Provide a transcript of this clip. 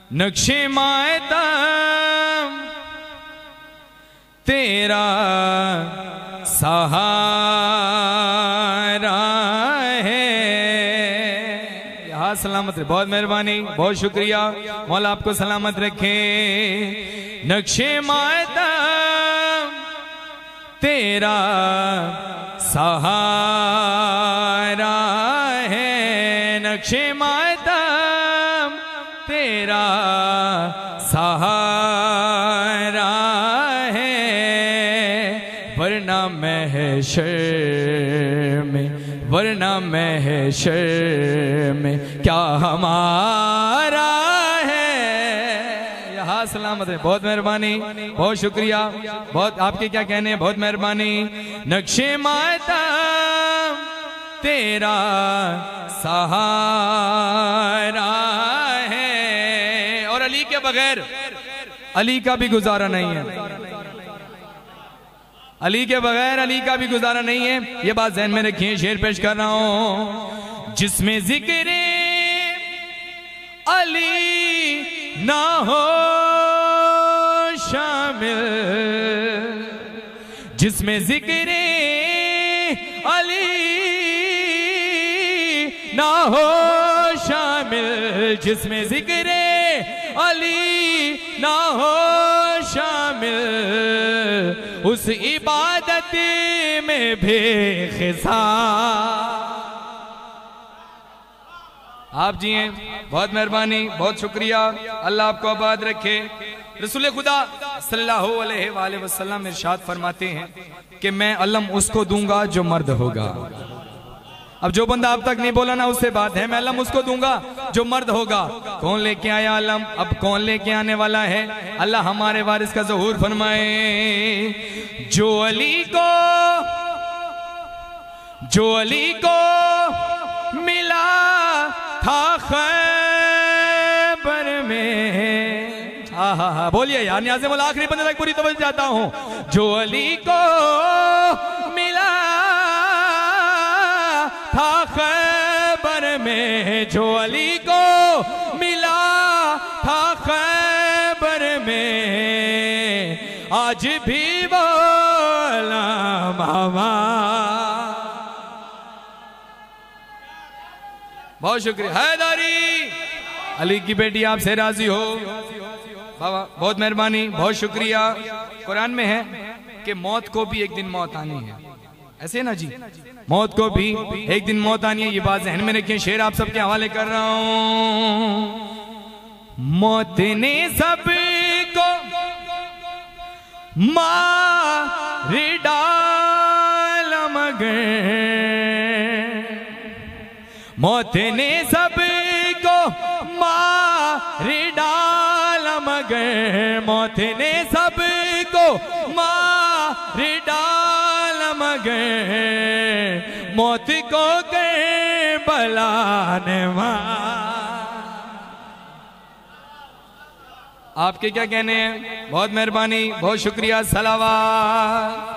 नक्शे मातम तेरा सहारा है। यहाँ सलामत रहे, बहुत मेहरबानी, बहुत शुक्रिया, मौला आपको सलामत रखे। नक्शे मातम तेरा सहारा है, नक्शे मातम तेरा सहारा है, वरना महशर में क्या हमारा है। यहाँ सलामत है, बहुत मेहरबानी, बहुत शुक्रिया, बहुत आपके क्या कहने हैं, बहुत मेहरबानी। नक्शे मातम तेरा सहारा है, और अली के बगैर अली का भी गुजारा नहीं है, अली के बगैर अली का भी गुजारा नहीं है। ये बात ज़हन में रखिए, शेर पेश कर रहा हूं। जिसमें जिक्र अली ना हो शामिल, जिसमें जिक्र अली ना हो शामिल, जिसमें जिक्र अली ना हो शामिल, उस इबादत में बेखिसा। आप जी हैं, बहुत मेहरबानी, बहुत शुक्रिया, अल्लाह आपको आबाद रखे। रसूल खुदा सल्लल्लाहु अलैहि वसल्लम इरशाद फरमाते हैं कि मैं अलम उसको दूंगा जो मर्द होगा। अब जो बंदा अब तक नहीं बोला ना, उससे बात है, मैं अलम उसको दूंगा जो मर्द होगा। कौन लेके आया अलम, अब कौन लेके आने वाला है? अल्लाह हमारे वारिस का ज़हूर फरमाए। जो अली को मिला था खैबर में, हा बोलिए यार, यहाँ से बोला आखिरी बंदे तक पूरी तवज्जो चाहता हूँ। जो अली को मिला था खैबर में, जो अली को मिला था खैबर में, आज भी बोला मामा। बहुत शुक्रिया हैदरी, अली की बेटी आपसे राजी हो बाबा, बहुत मेहरबानी, बहुत शुक्रिया। कुरान में है कि मौत को भी एक दिन मौत आनी है, ऐसे ना जी, मौत को भी एक दिन मौत आनी है। ये बात ज़हन में रखिए, शेर आप सबके हवाले कर रहा हूं। मौत ने सबको मार डाला मगर, मौत ने सबको मार डाला मगर, मौत ने सबको मार डाला मगर, मौत को करबला ने मार। आपके क्या कहने हैं? बहुत मेहरबानी, बहुत शुक्रिया, सलावत।